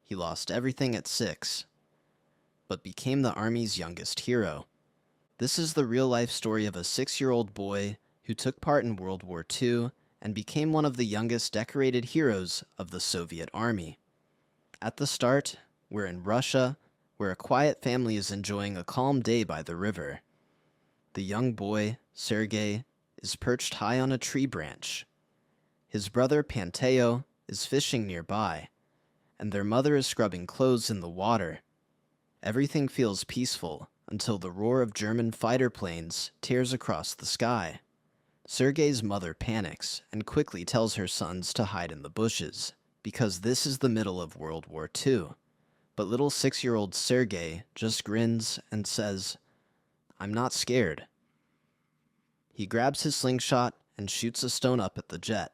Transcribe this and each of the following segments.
He lost everything at 6, but became the Army's youngest hero. This is the real-life story of a 6-year-old boy who took part in World War II and became one of the youngest decorated heroes of the Soviet Army. At the start, we're in Russia, where a quiet family is enjoying a calm day by the river. The young boy, Sergei, is perched high on a tree branch. His brother Panteo is fishing nearby, and their mother is scrubbing clothes in the water. Everything feels peaceful until the roar of German fighter planes tears across the sky. Sergei's mother panics and quickly tells her sons to hide in the bushes, because this is the middle of World War II. But little 6-year-old Sergei just grins and says, "I'm not scared." He grabs his slingshot and shoots a stone up at the jet.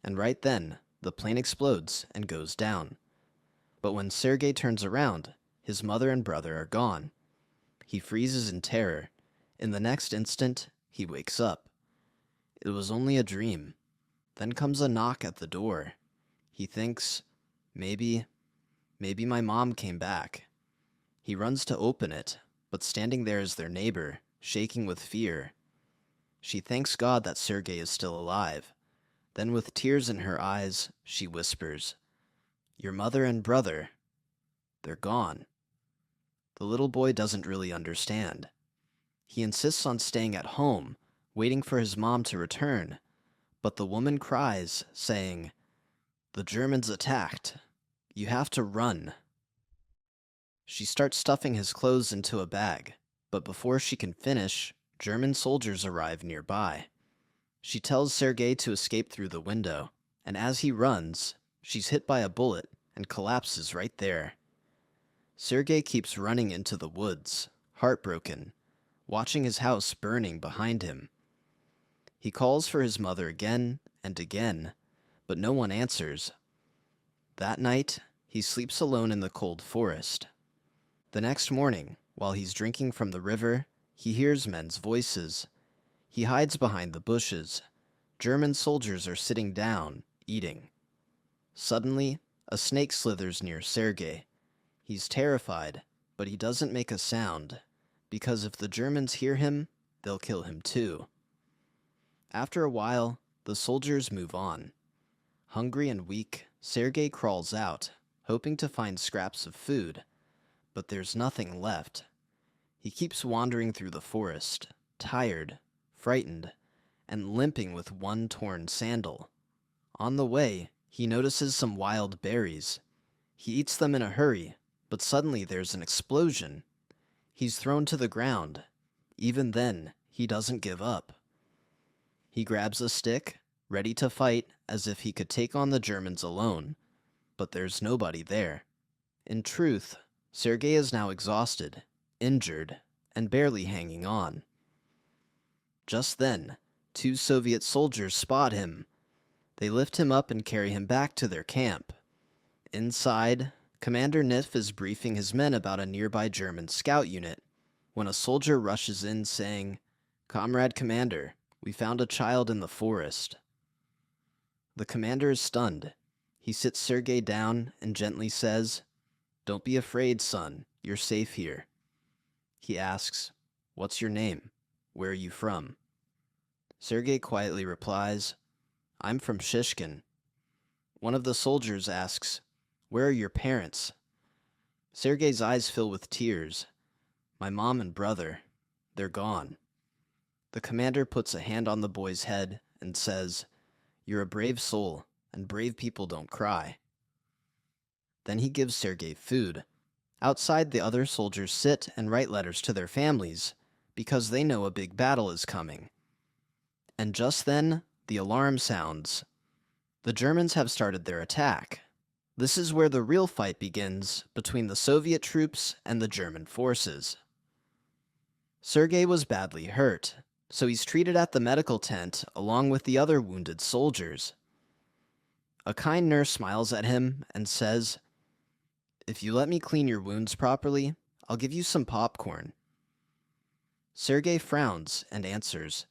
And right then, the plane explodes and goes down. But when Sergei turns around, his mother and brother are gone. He freezes in terror. In the next instant, he wakes up. It was only a dream. Then comes a knock at the door. He thinks, maybe my mom came back. He runs to open it, but standing there is their neighbor, shaking with fear. She thanks God that Sergei is still alive. Then with tears in her eyes, she whispers, "Your mother and brother, they're gone." The little boy doesn't really understand. He insists on staying at home, waiting for his mom to return, but the woman cries, saying, "The Germans attacked. You have to run." She starts stuffing his clothes into a bag, but before she can finish, German soldiers arrive nearby. She tells Sergei to escape through the window, and as he runs, she's hit by a bullet and collapses right there. Sergei keeps running into the woods, heartbroken, watching his house burning behind him. He calls for his mother again and again, but no one answers. That night, he sleeps alone in the cold forest. The next morning, while he's drinking from the river, he hears men's voices. He hides behind the bushes. German soldiers are sitting down, eating. Suddenly, a snake slithers near Sergei. He's terrified, but he doesn't make a sound, because if the Germans hear him, they'll kill him too. After a while, the soldiers move on. Hungry and weak, Sergei crawls out, hoping to find scraps of food, but there's nothing left. He keeps wandering through the forest, tired, frightened, and limping with one torn sandal. On the way, he notices some wild berries. He eats them in a hurry, but suddenly there's an explosion. He's thrown to the ground. Even then, he doesn't give up. He grabs a stick, ready to fight as if he could take on the Germans alone, but there's nobody there. In truth, Sergei is now exhausted, injured, and barely hanging on. Just then, 2 Soviet soldiers spot him. They lift him up and carry him back to their camp. Inside, Commander Nif is briefing his men about a nearby German scout unit, when a soldier rushes in saying, "Comrade Commander, we found a child in the forest." The commander is stunned. He sits Sergei down and gently says, "Don't be afraid, son. You're safe here." He asks, "What's your name? Where are you from?" Sergei quietly replies, "I'm from Shishkin." One of the soldiers asks, "Where are your parents?" Sergei's eyes fill with tears. "My mom and brother, they're gone." The commander puts a hand on the boy's head and says, "You're a brave soul, and brave people don't cry." Then he gives Sergei food. Outside, the other soldiers sit and write letters to their families, because they know a big battle is coming. And just then, the alarm sounds. The Germans have started their attack. This is where the real fight begins between the Soviet troops and the German forces. Sergei was badly hurt, so he's treated at the medical tent along with the other wounded soldiers. A kind nurse smiles at him and says, "If you let me clean your wounds properly, I'll give you some popcorn." Sergei frowns and answers,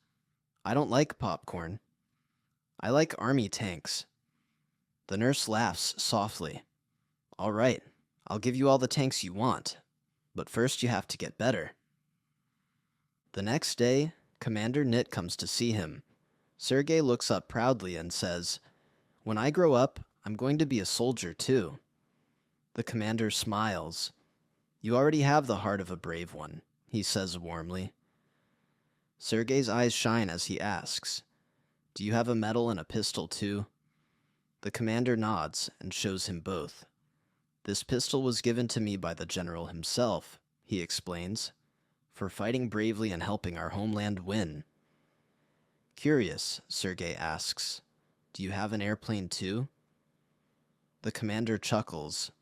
"I don't like popcorn. I like army tanks." The nurse laughs softly. All right, I'll give you all the tanks you want, but first you have to get better. The next day, Commander Nit comes to see him. Sergei looks up proudly and says, "When I grow up, I'm going to be a soldier too." The commander smiles. "You already have the heart of a brave one," he says warmly. Sergei's eyes shine as he asks, "Do you have a medal and a pistol too?" The commander nods and shows him both. "This pistol was given to me by the general himself," he explains, "for fighting bravely and helping our homeland win." Curious, Sergei asks, "Do you have an airplane too?" The commander chuckles.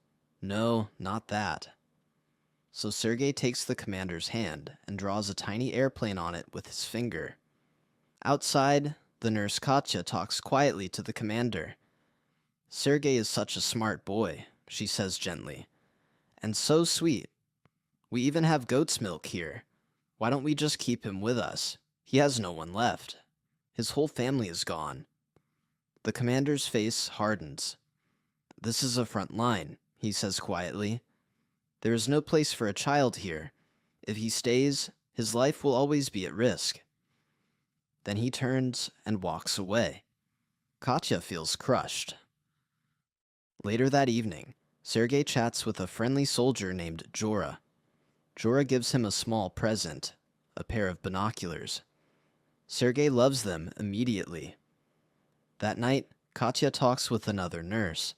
"No, not that." So Sergei takes the commander's hand and draws a tiny airplane on it with his finger. Outside, the nurse Katya talks quietly to the commander. "Sergei is such a smart boy," she says gently, "and so sweet. We even have goat's milk here. Why don't we just keep him with us? He has no one left. His whole family is gone." The commander's face hardens. "This is a front line," he says quietly. "There is no place for a child here. If he stays, his life will always be at risk." Then he turns and walks away. Katya feels crushed. Later that evening, Sergei chats with a friendly soldier named Jora. Jora gives him a small present, a pair of binoculars. Sergei loves them immediately. That night, Katya talks with another nurse.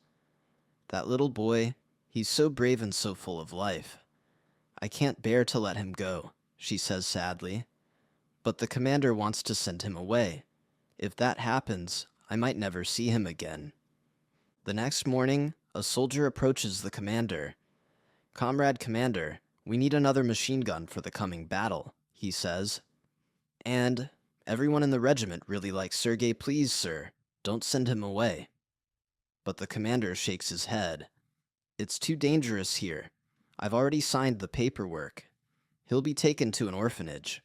"That little boy, he's so brave and so full of life. I can't bear to let him go," she says sadly. "But the commander wants to send him away. If that happens, I might never see him again." The next morning, a soldier approaches the commander. "Comrade Commander, we need another machine gun for the coming battle," he says. "And everyone in the regiment really likes Sergei. Please, sir, don't send him away." But the commander shakes his head. "It's too dangerous here. I've already signed the paperwork. He'll be taken to an orphanage."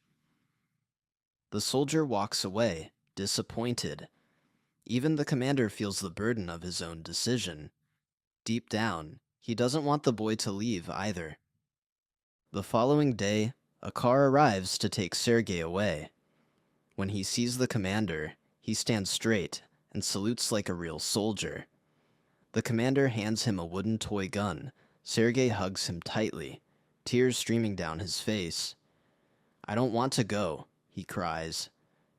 The soldier walks away, disappointed. Even the commander feels the burden of his own decision. Deep down, he doesn't want the boy to leave either. The following day, a car arrives to take Sergei away. When he sees the commander, he stands straight and salutes like a real soldier. The commander hands him a wooden toy gun. Sergei hugs him tightly, tears streaming down his face. "I don't want to go," he cries.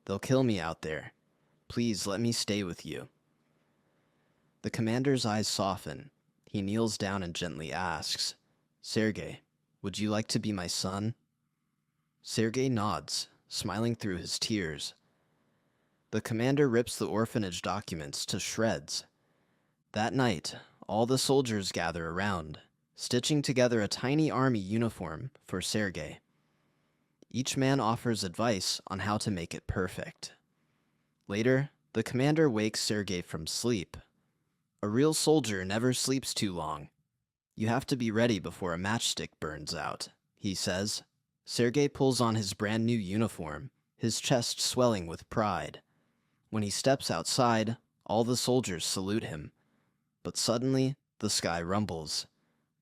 "They'll kill me out there. Please let me stay with you." The commander's eyes soften. He kneels down and gently asks, "Sergei, would you like to be my son?" Sergei nods, smiling through his tears. The commander rips the orphanage documents to shreds. That night, all the soldiers gather around, stitching together a tiny army uniform for Sergei. Each man offers advice on how to make it perfect. Later, the commander wakes Sergei from sleep. "A real soldier never sleeps too long. You have to be ready before a matchstick burns out," he says. Sergei pulls on his brand new uniform, his chest swelling with pride. When he steps outside, all the soldiers salute him. But suddenly, the sky rumbles.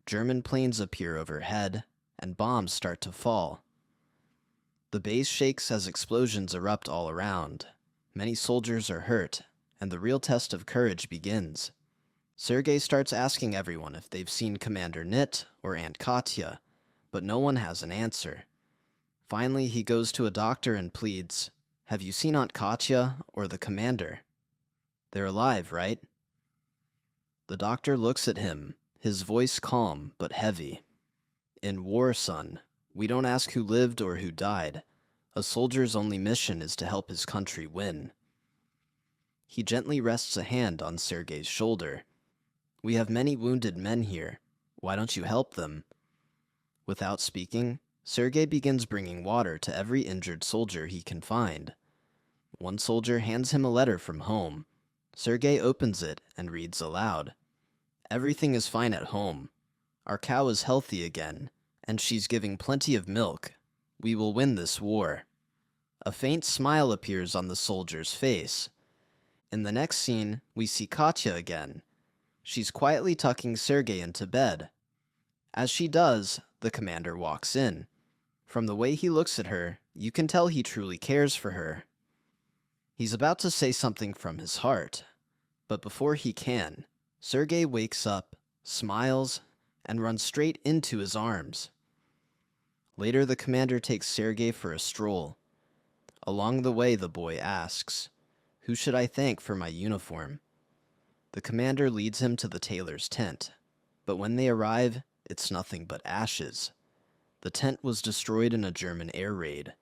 German planes appear overhead, and bombs start to fall. The base shakes as explosions erupt all around. Many soldiers are hurt, and the real test of courage begins. Sergei starts asking everyone if they've seen Commander Nit or Aunt Katya, but no one has an answer. Finally, he goes to a doctor and pleads, "Have you seen Aunt Katya or the commander? They're alive, right?" The doctor looks at him, his voice calm but heavy. "In war, son, we don't ask who lived or who died. A soldier's only mission is to help his country win." He gently rests a hand on Sergei's shoulder. "We have many wounded men here. Why don't you help them?" Without speaking, Sergei begins bringing water to every injured soldier he can find. One soldier hands him a letter from home. Sergei opens it and reads aloud. "Everything is fine at home. Our cow is healthy again, and she's giving plenty of milk. We will win this war." A faint smile appears on the soldier's face. In the next scene, we see Katya again. She's quietly tucking Sergei into bed. As she does, the commander walks in. From the way he looks at her, you can tell he truly cares for her. He's about to say something from his heart, but before he can, Sergei wakes up, smiles, and runs straight into his arms. Later, the commander takes Sergei for a stroll. Along the way, the boy asks, "Who should I thank for my uniform?" The commander leads him to the tailor's tent, but when they arrive, it's nothing but ashes. The tent was destroyed in a German air raid.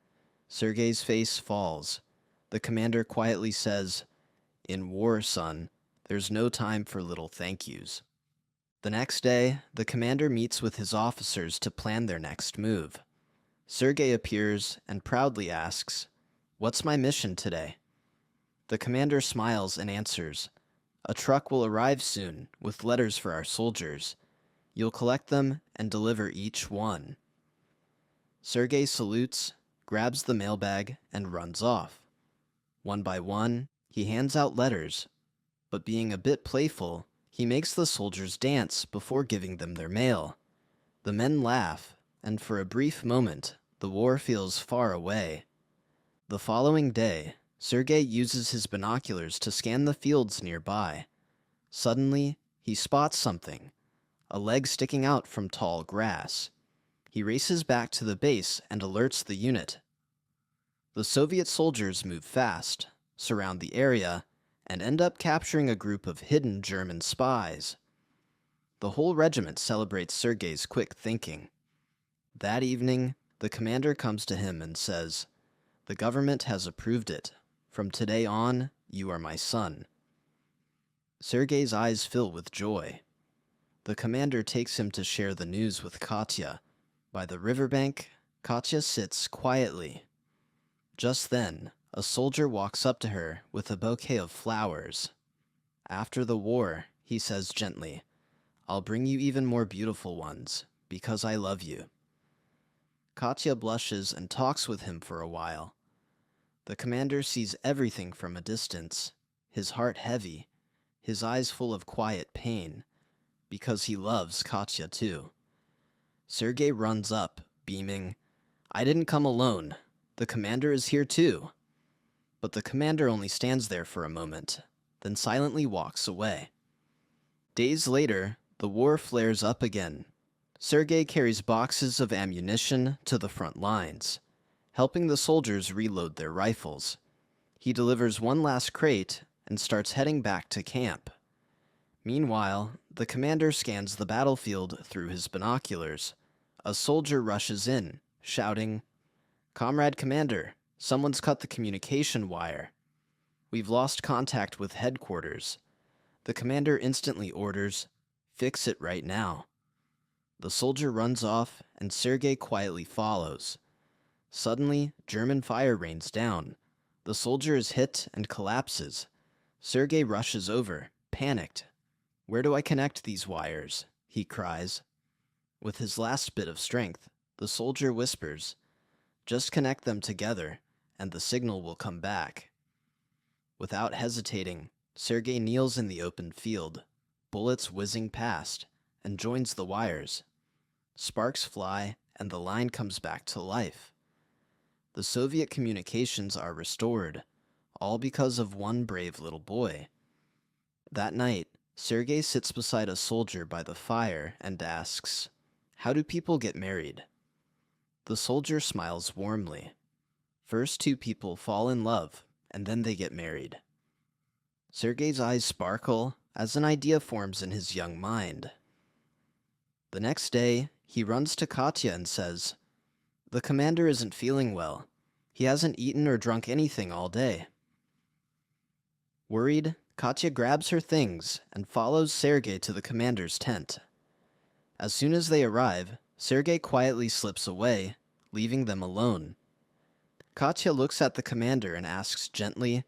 Sergei's face falls. The commander quietly says, "In war, son, there's no time for little thank yous." The next day, the commander meets with his officers to plan their next move. Sergei appears and proudly asks, "What's my mission today?" The commander smiles and answers, "A truck will arrive soon with letters for our soldiers. You'll collect them and deliver each one." Sergei salutes, grabs the mailbag, and runs off. One by one, he hands out letters, but being a bit playful, he makes the soldiers dance before giving them their mail. The men laugh, and for a brief moment, the war feels far away. The following day, Sergei uses his binoculars to scan the fields nearby. Suddenly, he spots something, a leg sticking out from tall grass. He races back to the base and alerts the unit. The Soviet soldiers move fast, surround the area, and end up capturing a group of hidden German spies. The whole regiment celebrates Sergei's quick thinking. That evening, the commander comes to him and says, "The government has approved it. From today on, you are my son." Sergei's eyes fill with joy. The commander takes him to share the news with Katya. By the riverbank, Katya sits quietly. Just then, a soldier walks up to her with a bouquet of flowers. "After the war," he says gently, "I'll bring you even more beautiful ones, because I love you." Katya blushes and talks with him for a while. The commander sees everything from a distance, his heart heavy, his eyes full of quiet pain, because he loves Katya too. Sergei runs up, beaming, "I didn't come alone. The commander is here too." But the commander only stands there for a moment, then silently walks away. Days later, the war flares up again. Sergei carries boxes of ammunition to the front lines, helping the soldiers reload their rifles. He delivers one last crate and starts heading back to camp. Meanwhile, the commander scans the battlefield through his binoculars. A soldier rushes in, shouting, "Comrade Commander, someone's cut the communication wire. We've lost contact with headquarters." The commander instantly orders, "Fix it right now." The soldier runs off, and Sergei quietly follows. Suddenly, German fire rains down. The soldier is hit and collapses. Sergei rushes over, panicked. "Where do I connect these wires?" he cries. With his last bit of strength, the soldier whispers, "Just connect them together, and the signal will come back." Without hesitating, Sergei kneels in the open field, bullets whizzing past, and joins the wires. Sparks fly, and the line comes back to life. The Soviet communications are restored, all because of one brave little boy. That night, Sergei sits beside a soldier by the fire and asks, "How do people get married?" The soldier smiles warmly. "First, two people fall in love, and then they get married." Sergei's eyes sparkle as an idea forms in his young mind. The next day, he runs to Katya and says, "The commander isn't feeling well. He hasn't eaten or drunk anything all day." Worried, Katya grabs her things and follows Sergei to the commander's tent. As soon as they arrive, Sergei quietly slips away, leaving them alone. Katya looks at the commander and asks gently,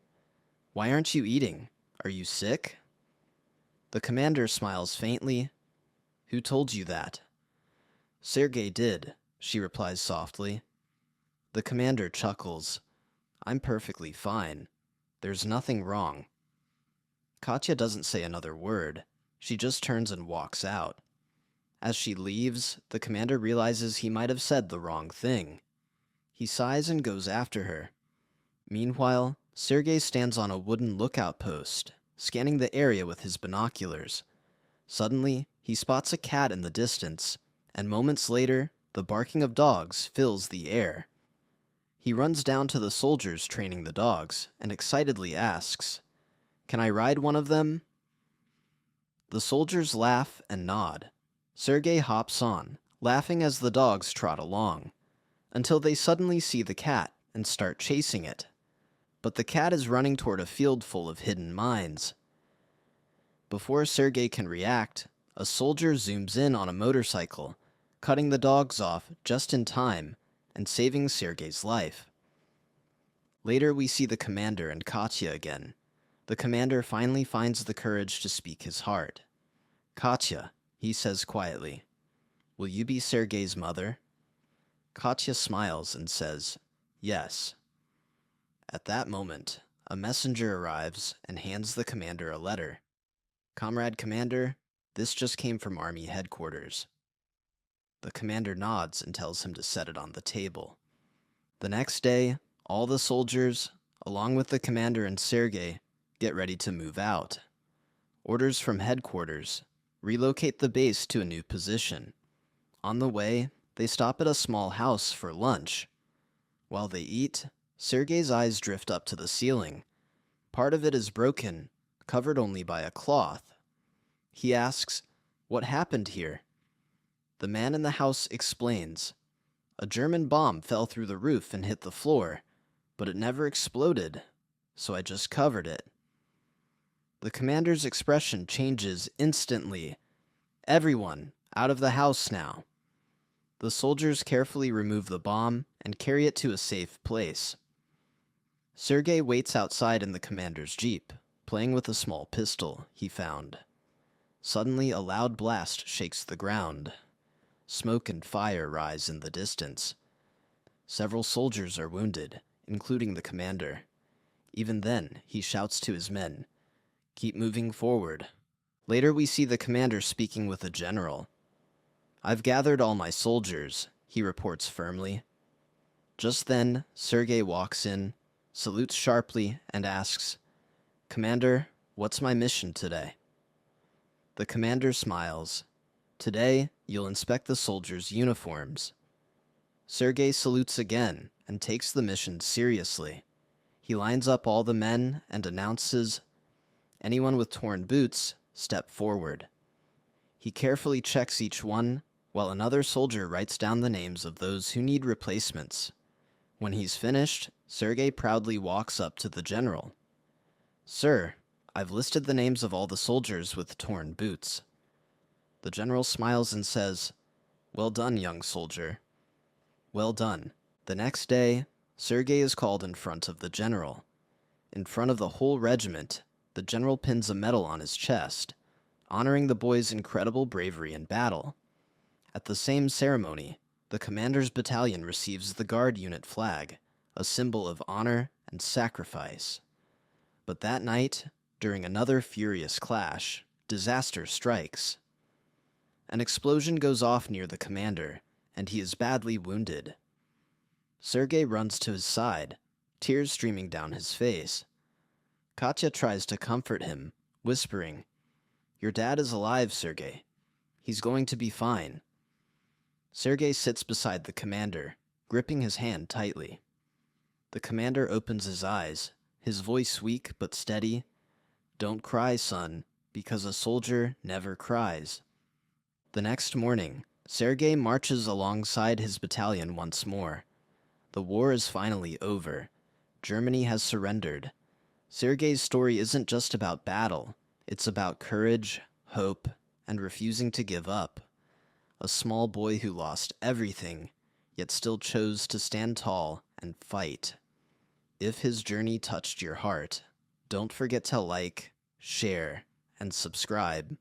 "Why aren't you eating? Are you sick?" The commander smiles faintly. "Who told you that?" "Sergei did," she replies softly. The commander chuckles. "I'm perfectly fine. There's nothing wrong." Katya doesn't say another word. She just turns and walks out. As she leaves, the commander realizes he might have said the wrong thing. He sighs and goes after her. Meanwhile, Sergei stands on a wooden lookout post, scanning the area with his binoculars. Suddenly, he spots a cat in the distance, and moments later, the barking of dogs fills the air. He runs down to the soldiers training the dogs and excitedly asks, "Can I ride one of them?" The soldiers laugh and nod. Sergei hops on, laughing as the dogs trot along, until they suddenly see the cat and start chasing it. But the cat is running toward a field full of hidden mines. Before Sergei can react, a soldier zooms in on a motorcycle, cutting the dogs off just in time and saving Sergei's life. Later we see the commander and Katya again. The commander finally finds the courage to speak his heart. "Katya," he says quietly, "will you be Sergei's mother?" Katya smiles and says, "Yes." At that moment, a messenger arrives and hands the commander a letter. "Comrade Commander, this just came from Army headquarters." The commander nods and tells him to set it on the table. The next day, all the soldiers, along with the commander and Sergei, get ready to move out. Orders from headquarters: relocate the base to a new position. On the way, they stop at a small house for lunch. While they eat, Sergei's eyes drift up to the ceiling. Part of it is broken, covered only by a cloth. He asks, "What happened here?" The man in the house explains, "A German bomb fell through the roof and hit the floor, but it never exploded, so I just covered it." The commander's expression changes instantly. "Everyone, out of the house now." The soldiers carefully remove the bomb and carry it to a safe place. Sergei waits outside in the commander's jeep, playing with a small pistol he found. Suddenly, a loud blast shakes the ground. Smoke and fire rise in the distance. Several soldiers are wounded, including the commander. Even then, he shouts to his men, "Keep moving forward." Later we see the commander speaking with a general. "I've gathered all my soldiers," he reports firmly. Just then, Sergei walks in, salutes sharply, and asks, "Commander, what's my mission today?" The commander smiles. "Today, you'll inspect the soldiers' uniforms." Sergei salutes again and takes the mission seriously. He lines up all the men and announces, "Anyone with torn boots, step forward." He carefully checks each one, while another soldier writes down the names of those who need replacements. When he's finished, Sergei proudly walks up to the general. "Sir, I've listed the names of all the soldiers with torn boots." The general smiles and says, "Well done, young soldier." Well done. The next day, Sergei is called in front of the general. In front of the whole regiment, the general pins a medal on his chest, honoring the boy's incredible bravery in battle. At the same ceremony, the commander's battalion receives the guard unit flag, a symbol of honor and sacrifice. But that night, during another furious clash, disaster strikes. An explosion goes off near the commander, and he is badly wounded. Sergei runs to his side, tears streaming down his face. Katya tries to comfort him, whispering, "Your dad is alive, Sergei. He's going to be fine." Sergei sits beside the commander, gripping his hand tightly. The commander opens his eyes, his voice weak but steady. "Don't cry, son, because a soldier never cries." The next morning, Sergei marches alongside his battalion once more. The war is finally over. Germany has surrendered. Sergei's story isn't just about battle. It's about courage, hope, and refusing to give up. A small boy who lost everything, yet still chose to stand tall and fight. If his journey touched your heart, don't forget to like, share, and subscribe.